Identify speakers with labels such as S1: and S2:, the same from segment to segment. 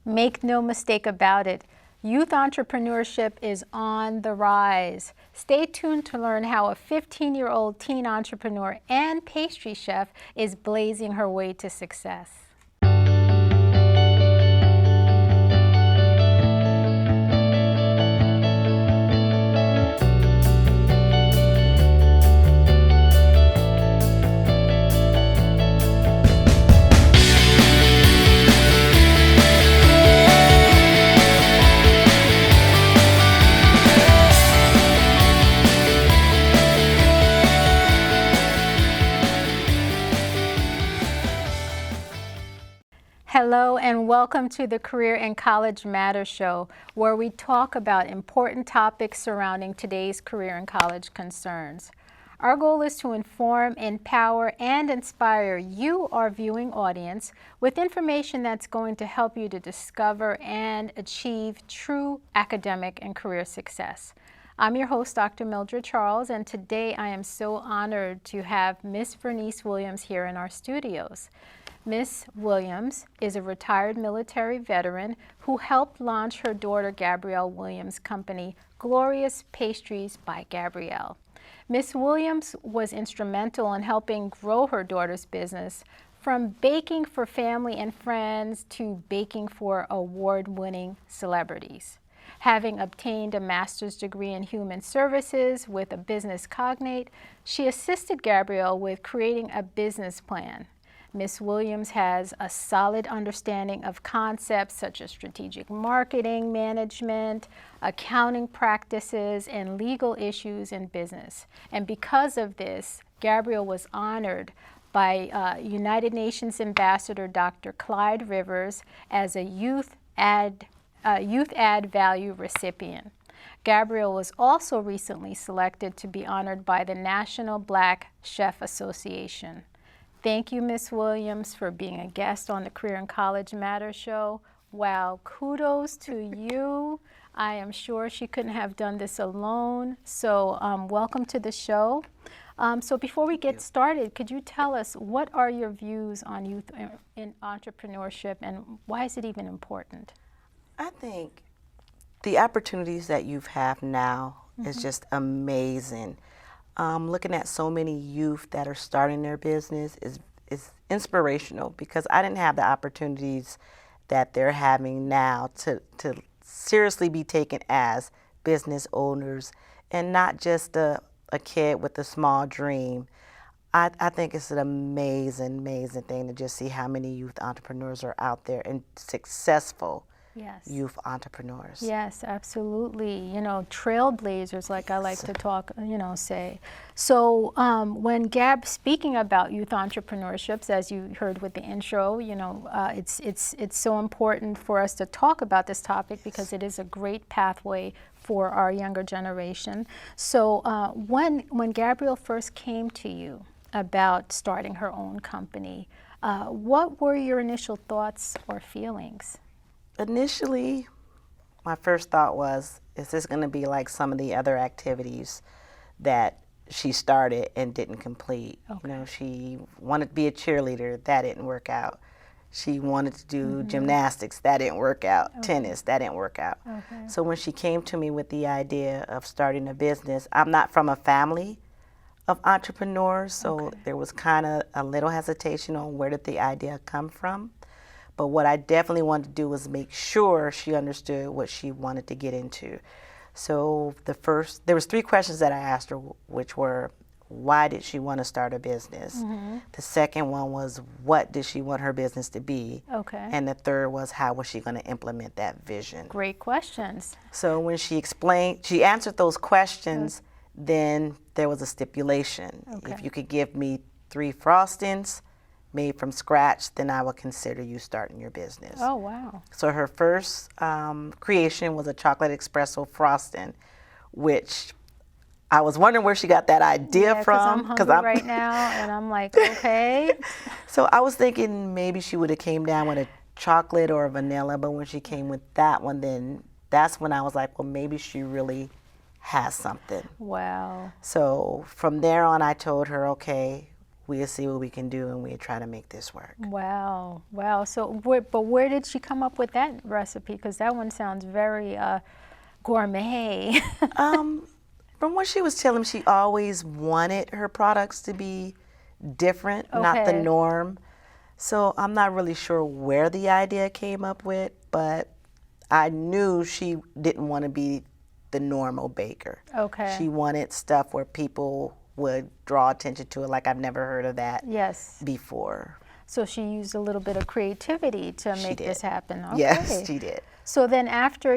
S1: Make no mistake about it, youth entrepreneurship is on the rise. Stay tuned to learn how a 15-year-old teen entrepreneur and pastry chef is blazing her way to success. Hello and welcome to the Career and College Matters Show, where we talk about important topics surrounding today's career and college concerns. Our goal is to inform, empower, and inspire you, our viewing audience, with information that's going to help you to discover and achieve true academic and career success. I'm your host, Dr. Mildred Charles, and today I am so honored to have Ms. Vernice Williams here in our studios. Ms. Williams is a retired military veteran who helped launch her daughter Gabrielle Williams' company, Glorious Pastries by Gabrielle. Ms. Williams was instrumental in helping grow her daughter's business from baking for family and friends to baking for award-winning celebrities. Having obtained a master's degree in human services with a business cognate, she assisted Gabrielle with creating a business plan. Ms. Williams has a solid understanding of concepts such as strategic marketing, management, accounting practices, and legal issues in business. And because of this, Gabrielle was honored by United Nations Ambassador Dr. Clyde Rivers as a Youth Add Value recipient. Gabrielle was also recently selected to be honored by the National Black Chef Association. Thank you, Ms. Williams, for being a guest on the Career and College Matters Show. Wow, kudos to you. I am sure she couldn't have done this alone. So welcome to the show. So before we get started, could you tell us what are your views on youth in entrepreneurship and why is it even important?
S2: I think the opportunities that you have now is just amazing. Looking at so many youth that are starting their business is inspirational because I didn't have the opportunities that they're having now to seriously be taken as business owners and not just a kid with a small dream. I think it's an amazing, amazing thing to just see how many youth entrepreneurs are out there and successful. Yes. Youth entrepreneurs.
S1: Yes, absolutely. You know, trailblazers, like I like to talk, say. So when speaking about youth entrepreneurships, as you heard with the intro, it's so important for us to talk about this topic because it is a great pathway for our younger generation. So when Gabrielle first came to you about starting her own company, what were your initial thoughts or feelings?
S2: Initially, my first thought was, is this going to be like some of the other activities that she started and didn't complete? Okay. She wanted to be a cheerleader. That didn't work out. She wanted to do gymnastics. That didn't work out. Okay. Tennis. That didn't work out. Okay. So when she came to me with the idea of starting a business, I'm not from a family of entrepreneurs, so there was kind of a little hesitation on where did the idea come from. But what I definitely wanted to do was make sure she understood what she wanted to get into. So there was 3 questions that I asked her, which were, why did she want to start a business? The second one was, what did she want her business to be? Okay. And the third was, how was she going to implement that vision?
S1: Great questions.
S2: So when she answered those questions, then there was a stipulation. Okay. If you could give me 3 frostings made from scratch, then I would consider you starting your business.
S1: Oh, wow.
S2: So her first creation was a chocolate espresso frosting, which I was wondering where she got that idea from.
S1: Because I'm hungry right now, and I'm like, okay.
S2: So I was thinking maybe she would have came down with a chocolate or a vanilla, but when she came with that one, then that's when I was like, well, maybe she really has something.
S1: Wow.
S2: So from there on, I told her, okay, we'll see what we can do, and we'll try to make this work.
S1: Wow, wow. So, but where did she come up with that recipe? Because that one sounds very gourmet.
S2: From what she was telling me, she always wanted her products to be different, not the
S1: Okay.
S2: norm. So I'm not really sure where the idea came up with, but I knew she didn't want to be the normal baker.
S1: Okay.
S2: She wanted stuff where people would draw attention to it, like I've never heard of that
S1: Yes.
S2: before.
S1: So she used a little bit of creativity to
S2: She
S1: make
S2: did.
S1: this happen. Okay.
S2: Yes, she did.
S1: So then after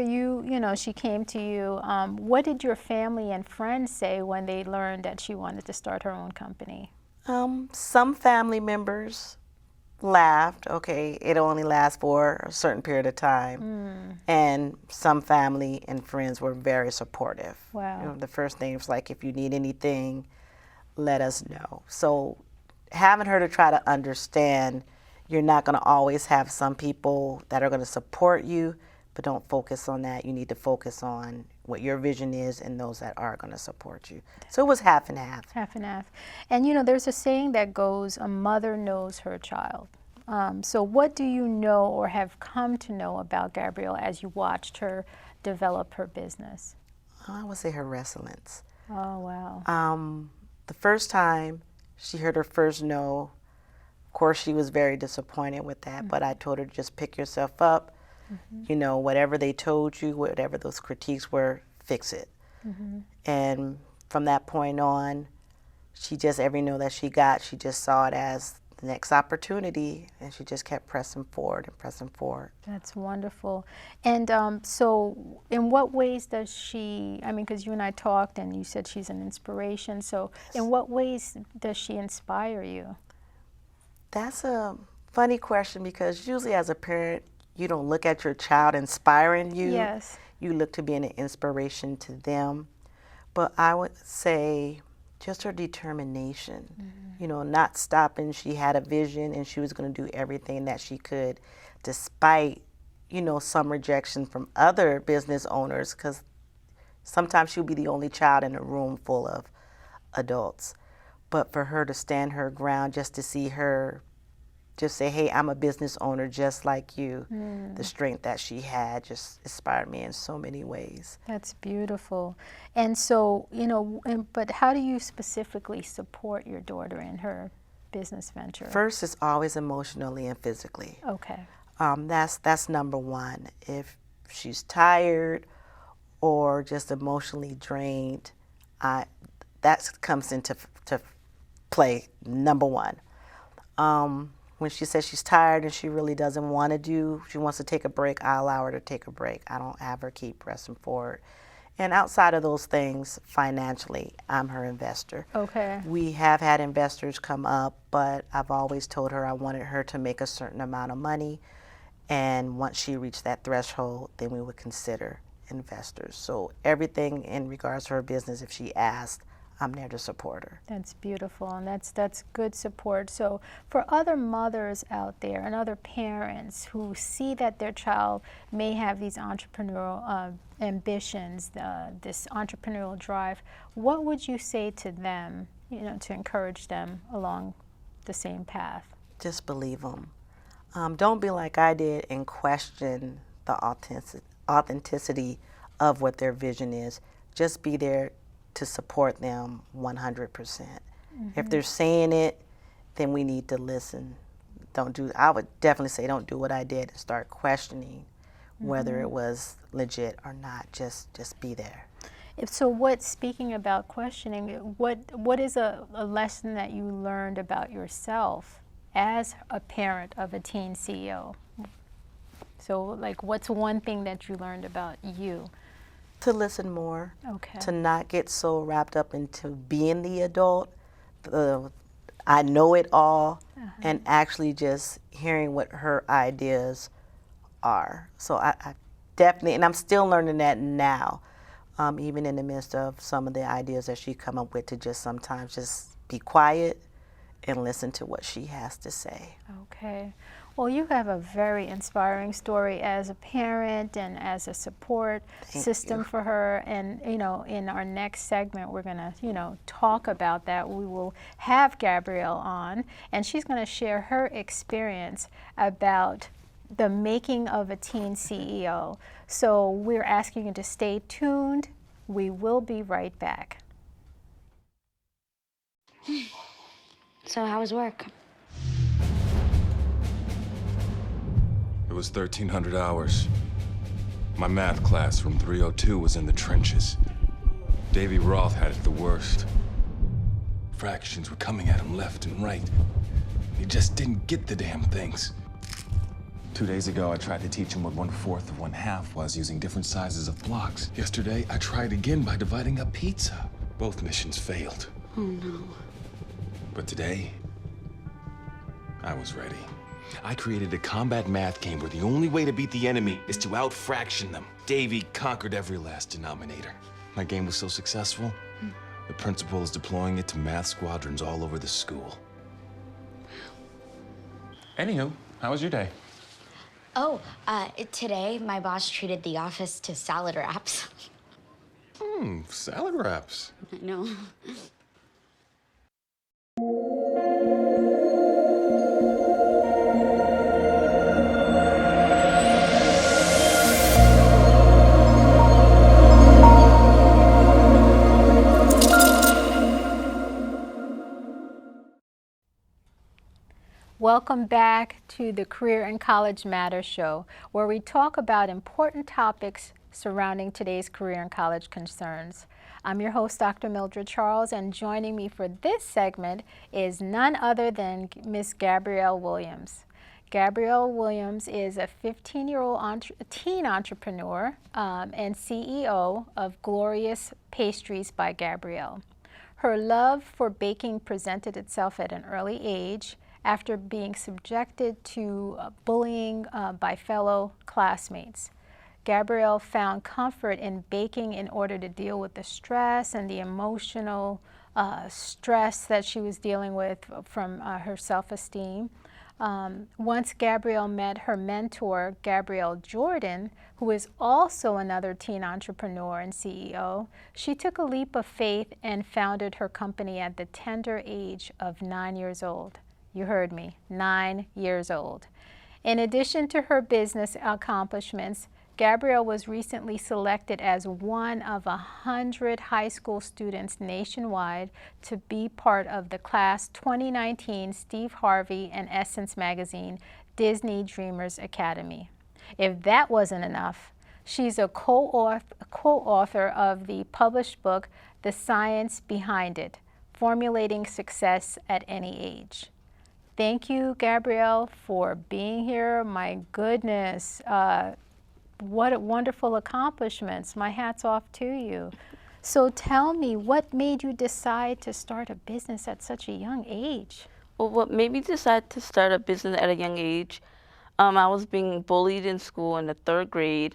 S1: she came to you, what did your family and friends say when they learned that she wanted to start her own company?
S2: Some family members laughed, okay, it only lasts for a certain period of time. And some family and friends were very supportive.
S1: Wow.
S2: You know, the first thing was like, if you need anything, let us know. So having her to try to understand, you're not going to always have some people that are going to support you, but don't focus on that. You need to focus on what your vision is and those that are going to support you. So it was half and half.
S1: Half and half. And there's a saying that goes, a mother knows her child. So what do you know or have come to know about Gabrielle as you watched her develop her business?
S2: I would say her resilience.
S1: Oh, wow.
S2: The first time she heard her first no, of course she was very disappointed with that, but I told her to just pick yourself up. You know, whatever they told you, whatever those critiques were, fix it. And from that point on, she just, every no that she got, she just saw it as the next opportunity, and she just kept pressing forward and pressing forward.
S1: That's wonderful. And so in what ways does she, because you and I talked and you said she's an inspiration, so in what ways does she inspire you?
S2: That's a funny question, because usually as a parent, you don't look at your child inspiring you.
S1: Yes.
S2: You look to be an inspiration to them. But I would say just her determination, you know, not stopping. She had a vision and she was going to do everything that she could, despite, you know, some rejection from other business owners, because sometimes she'll be the only child in a room full of adults. But for her to stand her ground, just to see her just say, hey, I'm a business owner just like you. The strength that she had just inspired me in so many ways.
S1: That's beautiful. And so, but how do you specifically support your daughter in her business venture?
S2: First, it's always emotionally and physically.
S1: Okay.
S2: That's number one. If she's tired or just emotionally drained, that comes into play, number one. When she says she's tired and she really doesn't want to she wants to take a break, I allow her to take a break. I don't have her keep pressing forward. And outside of those things, financially, I'm her investor.
S1: Okay.
S2: We have had investors come up, but I've always told her I wanted her to make a certain amount of money. And once she reached that threshold, then we would consider investors. So everything in regards to her business, if she asked, I'm there to support her.
S1: That's beautiful, and that's good support. So for other mothers out there and other parents who see that their child may have these entrepreneurial ambitions, this entrepreneurial drive, what would you say to them, to encourage them along the same path?
S2: Just believe them. Don't be like I did and question the authenticity of what their vision is. Just be there to support them 100%. If they're saying it, then we need to listen. I would definitely say don't do what I did and start questioning whether it was legit or not. Just be there.
S1: So speaking about questioning, what is a lesson that you learned about yourself as a parent of a teen CEO? So like, what's one thing that you learned about you?
S2: To listen more,
S1: Okay.
S2: to not get so wrapped up into being the adult, I know it all, and actually just hearing what her ideas are. So I definitely, and I'm still learning that now, even in the midst of some of the ideas that she come up with, to just sometimes just be quiet and listen to what she has to say.
S1: Okay. Well, you have a very inspiring story as a parent and as a support system for her. And, you know, in our next segment, we're going to, you know, talk about that. We will have Gabrielle on, and she's going to share her experience about the making of a teen CEO. So we're asking you to stay tuned. We will be right back.
S3: So how was work?
S4: It was 1,300 hours. My math class from 302 was in the trenches. Davy Roth had it the worst. Fractions were coming at him left and right. He just didn't get the damn things. 2 days ago, I tried to teach him what 1/4 of 1/2 was using different sizes of blocks. Yesterday, I tried again by dividing up pizza. Both missions failed.
S3: Oh, no.
S4: But today, I was ready. I created a combat math game where the only way to beat the enemy is to out-fraction them. Davy conquered every last denominator. My game was so successful, the principal is deploying it to math squadrons all over the school.
S5: Anywho, how was your day?
S3: Oh, today my boss treated the office to salad wraps.
S4: Salad wraps.
S3: I know.
S1: Welcome back to the Career and College Matters show, where we talk about important topics surrounding today's career and college concerns. I'm your host, Dr. Mildred Charles, and joining me for this segment is none other than Ms. Gabrielle Williams. Gabrielle Williams is a 15-year-old teen entrepreneur and CEO of Glorious Pastries by Gabrielle. Her love for baking presented itself at an early age after being subjected to bullying by fellow classmates. Gabrielle found comfort in baking in order to deal with the stress and the emotional stress that she was dealing with from her self-esteem. Once Gabrielle met her mentor, Gabrielle Jordan, who is also another teen entrepreneur and CEO, she took a leap of faith and founded her company at the tender age of 9 years old. You heard me, 9 years old. In addition to her business accomplishments, Gabrielle was recently selected as one of 100 high school students nationwide to be part of the class 2019 Steve Harvey and Essence Magazine Disney Dreamers Academy. If that wasn't enough, she's a co-author of the published book, The Science Behind It, Formulating Success at Any Age. Thank you, Gabrielle, for being here. My goodness, what wonderful accomplishments. My hat's off to you. So tell me, what made you decide to start a business at such a young age?
S6: Well, what made me decide to start a business at a young age, I was being bullied in school in the 3rd grade,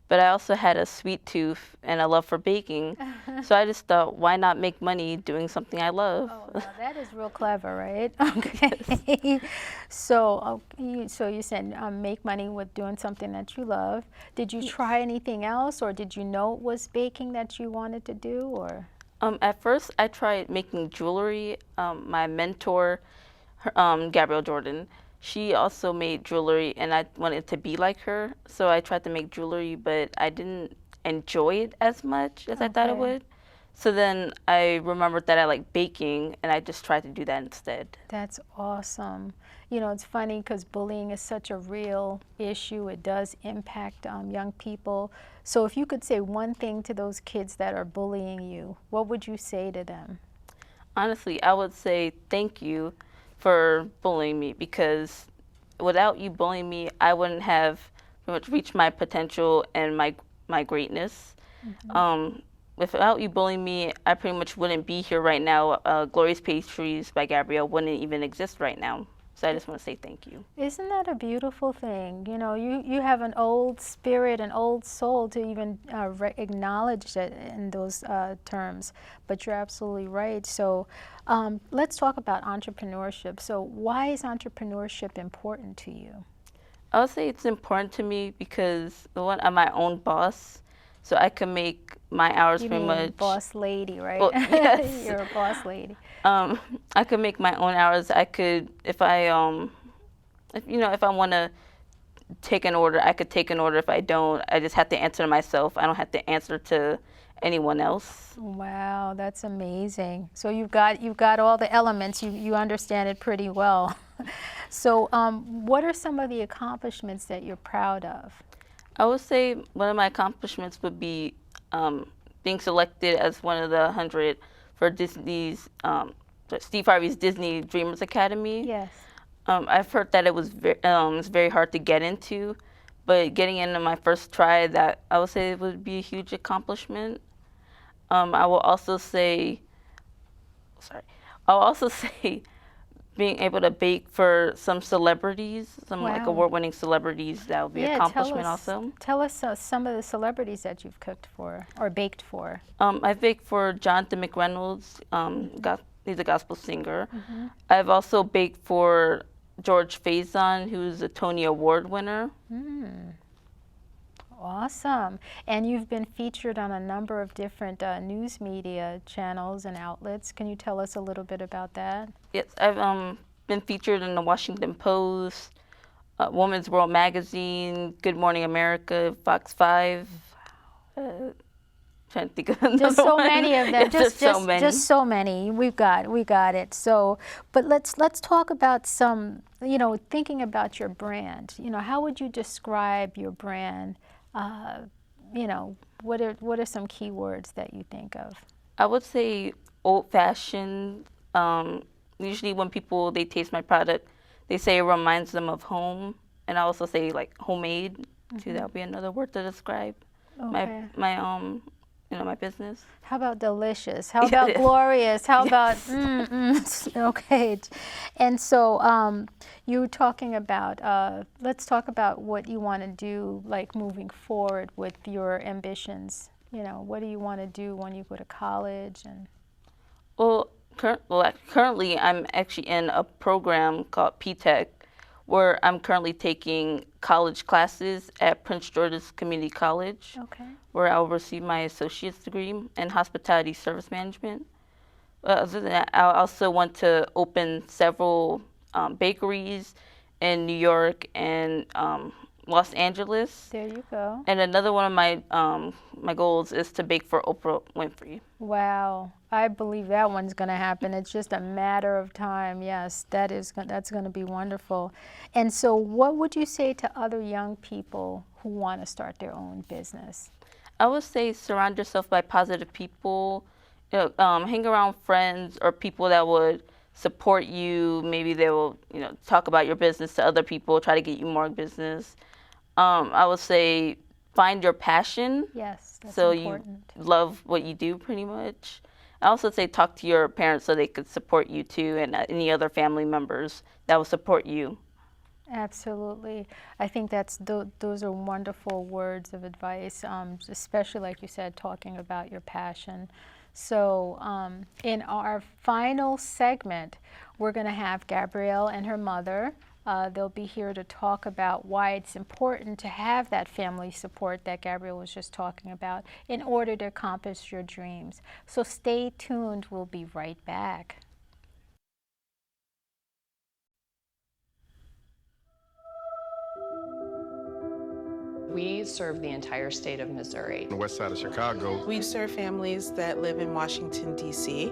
S6: but I also had a sweet tooth and a love for baking. So I just thought, why not make money doing something I love?
S1: Oh, now that is real clever, right? Okay. So you said make money with doing something that you love. Did you try anything else, or did you know it was baking that you wanted to do, or?
S6: At first, I tried making jewelry. My mentor, Gabrielle Jordan, she also made jewelry, and I wanted to be like her. So I tried to make jewelry, but I didn't enjoy it as much as I thought it would. So then I remembered that I like baking, and I just tried to do that instead.
S1: That's awesome. You know, it's funny because bullying is such a real issue. It does impact young people. So if you could say one thing to those kids that are bullying you, what would you say to them?
S6: Honestly, I would say thank you for bullying me, because without you bullying me, I wouldn't have pretty much reached my potential and my greatness. Without you bullying me, I pretty much wouldn't be here right now. Glorious Pastries by Gabrielle wouldn't even exist right now. So I just want to say thank you.
S1: Isn't that a beautiful thing? You know, you have an old spirit, an old soul to even acknowledge it in those terms. But you're absolutely right. So let's talk about entrepreneurship. So why is entrepreneurship important to you?
S6: I would say it's important to me because I'm my own boss, so I can make my hours pretty much.
S1: Boss lady, right?
S6: Well, yes.
S1: You're a boss lady.
S6: I could make my own hours. I could, if I want to take an order, I could take an order. If I don't, I just have to answer to myself. I don't have to answer to anyone else.
S1: Wow, that's amazing. So you've got all the elements. You understand it pretty well. So what are some of the accomplishments that you're proud of?
S6: I would say one of my accomplishments would be being selected as one of the 100 for Disney's Steve Harvey's Disney Dreamers Academy.
S1: Yes.
S6: I've heard that it was very hard to get into, but getting in on my first try, that I would say it would be a huge accomplishment. I will also say being able to bake for some celebrities, like award-winning celebrities, that would be an accomplishment also.
S1: Tell us some of the celebrities that you've cooked for or baked for.
S6: I've baked for Jonathan McReynolds. He's a gospel singer. I've also baked for George Faison, who's a Tony Award winner.
S1: Awesome. And you've been featured on a number of different news media channels and outlets. Can you tell us a little bit about that?
S6: Yes, I've been featured in the Washington Post, Women's World Magazine, Good Morning America, Fox 5. Trying to think of another
S1: Just so
S6: one.
S1: many of them.
S6: Just so many.
S1: Just so many. We got it. So, but let's talk about some. You know, thinking about your brand. You know, how would you describe your brand? You know, what are some key words that you think of?
S6: I would say old-fashioned. Usually when they taste my product, they say it reminds them of home, and I also say like homemade too. That would be another word to describe my business.
S1: How about delicious? How about glorious? How about okay? And so you were talking about. Let's talk about what you want to do, like moving forward with your ambitions. You know, what do you want to do when you go to college? And
S6: currently I'm actually in a program called P-Tech, where I'm currently taking college classes at Prince George's Community College, where I'll receive my associate's degree in hospitality service management. Other than that, I also want to open several bakeries in New York and Los Angeles.
S1: There you go.
S6: And another one of my goals is to bake for Oprah Winfrey.
S1: Wow, I believe that one's going to happen. It's just a matter of time. Yes, that's going to be wonderful. And so, what would you say to other young people who want to start their own business?
S6: I would say surround yourself by positive people. Hang around friends or people that would support you. Maybe they will, talk about your business to other people, try to get you more business. I would say find your passion.
S1: Yes, that's
S6: so
S1: important.
S6: You love what you do pretty much. I also say talk to your parents so they could support you too, and any other family members that will support you.
S1: Absolutely. I think those are wonderful words of advice, especially like you said, talking about your passion. So in our final segment, we're going to have Gabrielle and her mother. They'll be here to talk about why it's important to have that family support that Gabrielle was just talking about in order to accomplish your dreams. So stay tuned. We'll be right back.
S7: We serve the entire state of Missouri.
S8: On the west side of Chicago.
S9: We serve families that live in Washington, D.C.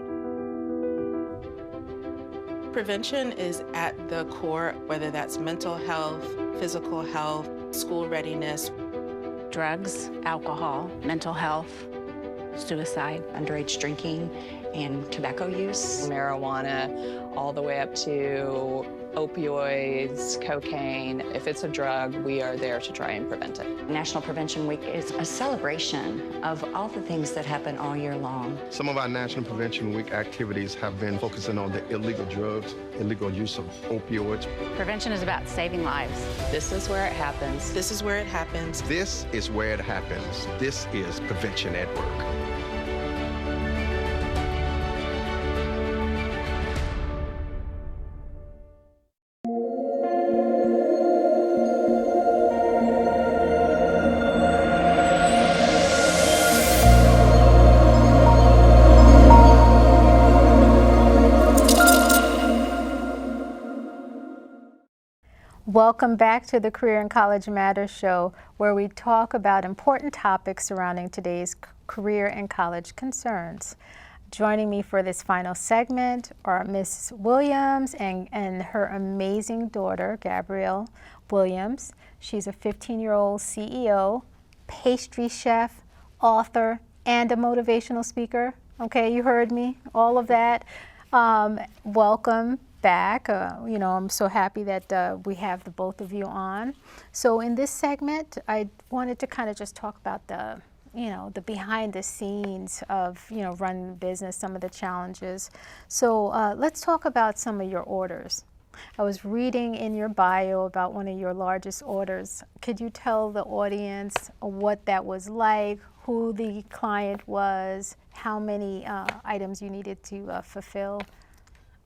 S9: Prevention is at the core, whether that's mental health, physical health, school readiness.
S10: Drugs, alcohol, mental health, suicide, underage drinking, and tobacco use.
S7: Marijuana, all the way up to opioids, cocaine. If it's a drug, we are there to try and prevent it.
S8: National Prevention Week is a celebration of all the things that happen all year long.
S11: Some of our National Prevention Week activities have been focusing on the illegal drugs, illegal use of opioids.
S10: Prevention is about saving lives.
S7: This is where it happens.
S9: This is where it happens.
S11: This is where it happens. This is prevention at work.
S1: Welcome back to the Career and College Matters show, where we talk about important topics surrounding today's career and college concerns. Joining me for this final segment are Ms. Williams and her amazing daughter, Gabrielle Williams. She's a 15-year-old CEO, pastry chef, author, and a motivational speaker. Okay, you heard me, all of that. Welcome back. I'm so happy that we have the both of you on. So in this segment, I wanted to kind of just talk about the behind the scenes of, running the business, some of the challenges. So let's talk about some of your orders. I was reading in your bio about one of your largest orders. Could you tell the audience what that was like, who the client was, how many items you needed to fulfill?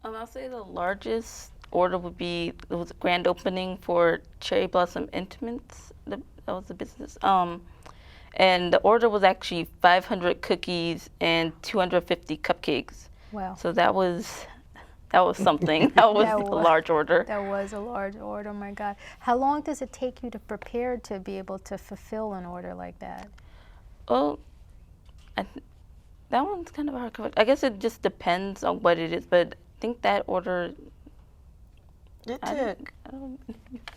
S6: I'll say the largest order would be, it was a grand opening for Cherry Blossom Intimates. That was the business. And the order was actually 500 cookies and 250 cupcakes.
S1: Wow.
S6: So that was something. That was a large order.
S1: That was a large order, my God. How long does it take you to prepare to be able to fulfill an order like that?
S6: Well, that one's kind of hard. I guess it just depends on what it is, but I think that order,
S2: It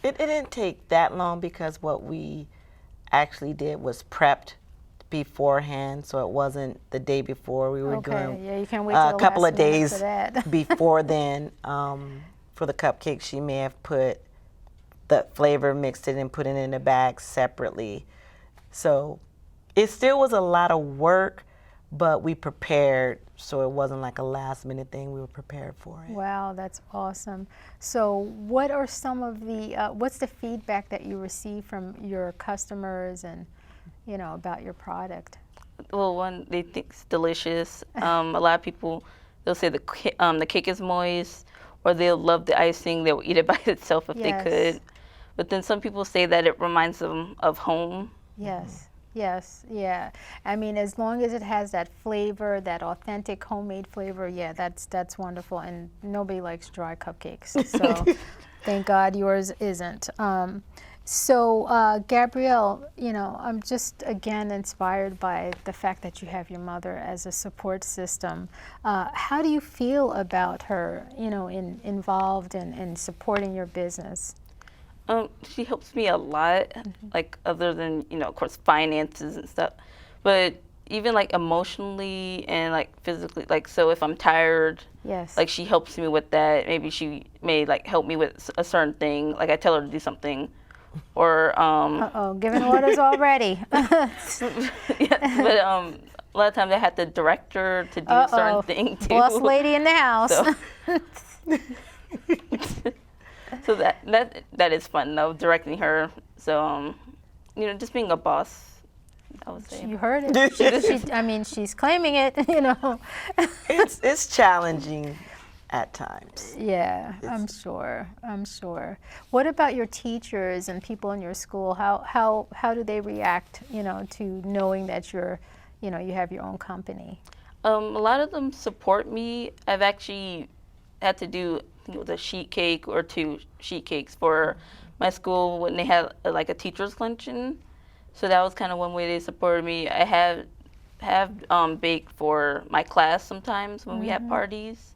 S2: didn't take that long because what we actually did was prepped beforehand, so it wasn't the day before. We were doing
S1: you can't wait till
S2: a couple
S1: last
S2: of
S1: minute
S2: days
S1: for that.
S2: before then. For the cupcakes, she may have put the flavor, mixed it, and put it in a bag separately. So it still was a lot of work, but we prepared, so it wasn't like a last minute thing. We were prepared for it.
S1: Wow, that's awesome. So what are some of the, what's the feedback that you receive from your customers and, about your product?
S6: well, one, they think it's delicious. A lot of people, they'll say the cake is moist, or they'll love the icing. They'll eat it by itself if they could. But then some people say that it reminds them of home.
S1: Yes. Yes, yeah. I mean, as long as it has that flavor, that authentic homemade flavor, yeah, that's wonderful. And nobody likes dry cupcakes, so thank God yours isn't. So Gabrielle, I'm just again inspired by the fact that you have your mother as a support system. How do you feel about her, involved in supporting your business?
S6: She helps me a lot, like other than, of course, finances and stuff. But even like emotionally and like physically, like so if I'm tired, like she helps me with that. Maybe she may like help me with a certain thing, like I tell her to do something. Or
S1: giving orders already.
S6: But a lot of times I have to direct her to do a certain thing too.
S1: Boss lady in the house.
S6: So that is fun though, directing her. So just being a boss, I would say.
S1: You heard it. She's claiming it.
S2: It's challenging at times.
S1: Yeah, I'm sure. What about your teachers and people in your school? How do they react, to knowing that you have your own company?
S6: A lot of them support me. I've actually had to do, I think it was a sheet cake or 2 sheet cakes for my school when they had like a teacher's luncheon. So that was kind of one way they supported me. I have baked for my class sometimes when we have parties.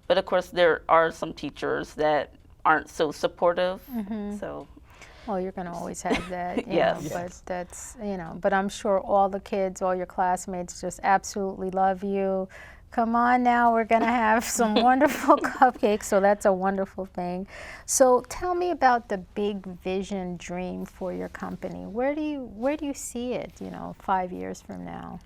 S6: But of course, there are some teachers that aren't so supportive. So,
S1: well, you're going to always have that.
S6: Yes.
S1: But that's but I'm sure all the kids, all your classmates, just absolutely love you, Come on now, we're gonna have some wonderful cupcakes, so that's a wonderful thing. So tell me about the big vision dream for your company. Where do you see it, 5 years from now?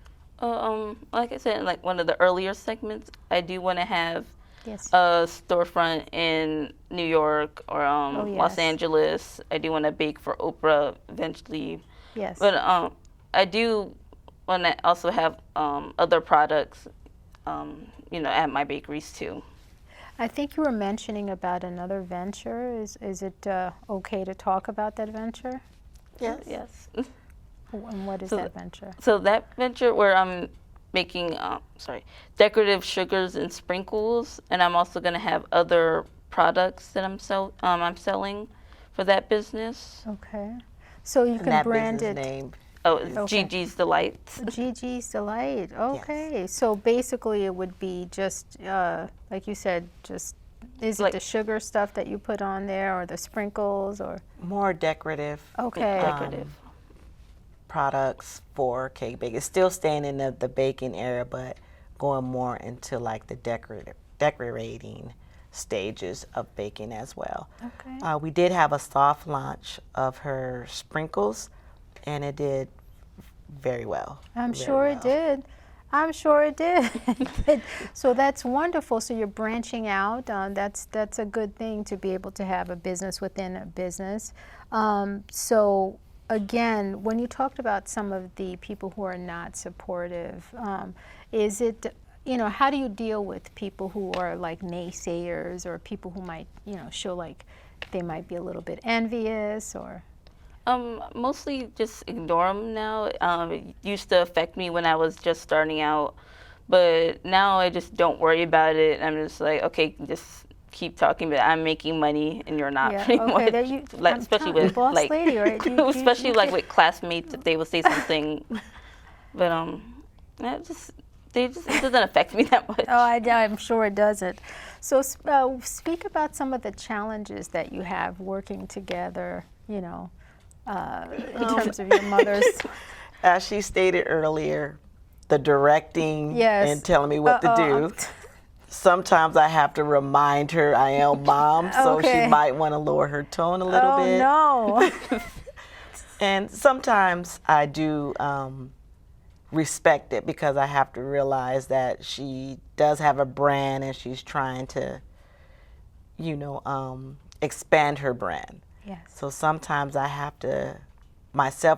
S6: Like I said, like one of the earlier segments, I do want to have
S1: Yes.
S6: a storefront in New York or
S1: yes.
S6: Los Angeles. I do want to bake for Oprah eventually.
S1: Yes.
S6: But I do want to also have other products, at my bakeries too.
S1: I think you were mentioning about another venture. Is it okay to talk about that venture?
S6: Yes. Yes.
S1: And what is that venture?
S6: So that venture where I'm making decorative sugars and sprinkles, and I'm also going to have other products that I'm selling for that business.
S1: Okay. So you can brand it.
S2: Name.
S6: Oh, it's Gigi's Delight.
S1: Gigi's Delight. Okay. Yes. So basically, it would be just like you said, is it the sugar stuff that you put on there, or the sprinkles, or
S2: more decorative?
S1: Okay.
S6: Decorative
S2: products for cake baking. It's still staying in the baking area, but going more into like the decorating stages of baking as well.
S1: Okay.
S2: We did have a soft launch of her sprinkles, and it did very well.
S1: I'm sure it did. I'm sure it did. So that's wonderful. So you're branching out. That's a good thing, to be able to have a business within a business. So again, when you talked about some of the people who are not supportive, is it, how do you deal with people who are like naysayers, or people who might, show like they might be a little bit envious, or?
S6: Mostly just ignore them now. It used to affect me when I was just starting out, but now I just don't worry about it. I'm just like, okay, just keep talking, but I'm making money and you're not.
S1: Yeah,
S6: pretty
S1: okay,
S6: much. Especially with
S1: boss
S6: like,
S1: lady, right?
S6: especially like with classmates, if they would say something, but it doesn't affect me that much.
S1: Oh, I'm sure it doesn't. So speak about some of the challenges that you have working together, in terms of your mother's.
S2: As she stated earlier, the directing and telling me what to do. Sometimes I have to remind her I am mom, so she might want to lower her tone a little bit.
S1: Oh, no.
S2: And sometimes I do respect it, because I have to realize that she does have a brand and she's trying to, expand her brand.
S1: Yes.
S2: So sometimes I have to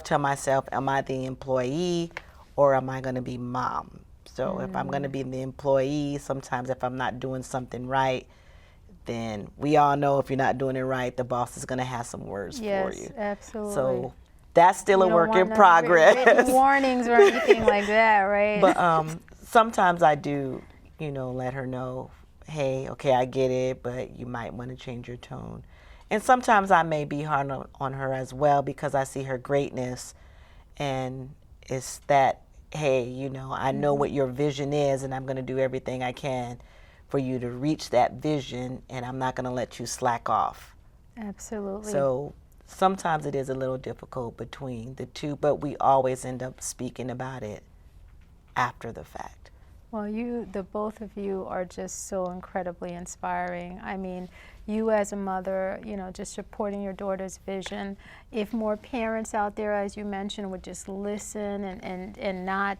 S2: tell myself, am I the employee or am I going to be mom? So if I'm going to be the employee, sometimes if I'm not doing something right, then we all know if you're not doing it right, the boss is going to have some words for you.
S1: Yes, absolutely.
S2: So that's still a work in progress.
S1: Written warnings or anything like that, right?
S2: But sometimes I do, let her know, hey, okay, I get it, but you might want to change your tone. And sometimes I may be hard on her as well, because I see her greatness, and it's that, hey, I know what your vision is, and I'm going to do everything I can for you to reach that vision, and I'm not going to let you slack off.
S1: Absolutely.
S2: So sometimes it is a little difficult between the two, but we always end up speaking about it after the fact.
S1: Well, the both of you are just so incredibly inspiring. I mean, you as a mother, just supporting your daughter's vision. If more parents out there, as you mentioned, would just listen and not,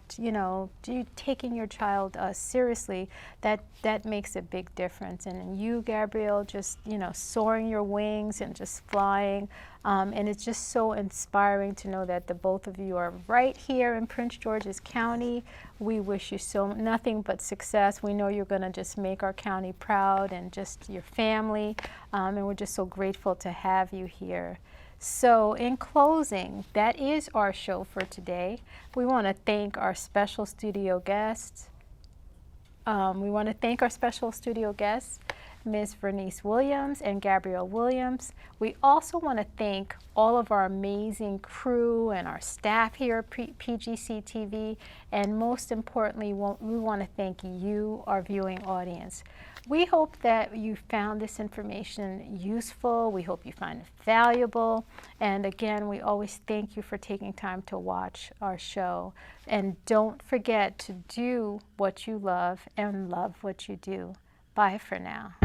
S1: taking your child seriously, that makes a big difference. And you, Gabrielle, just, soaring your wings and just flying. And it's just so inspiring to know that the both of you are right here in Prince George's County. We wish you nothing but success. We know you're going to just make our county proud, and just your family. And we're just so grateful to have you here. So in closing, that is our show for today. We want to thank our special studio guests. Ms. Vernice Williams and Gabrielle Williams. We also want to thank all of our amazing crew and our staff here at PGC TV, and most importantly, we want to thank you, our viewing audience. We hope that you found this information useful. We hope you find it valuable. And again, we always thank you for taking time to watch our show. And don't forget to do what you love and love what you do. Bye for now.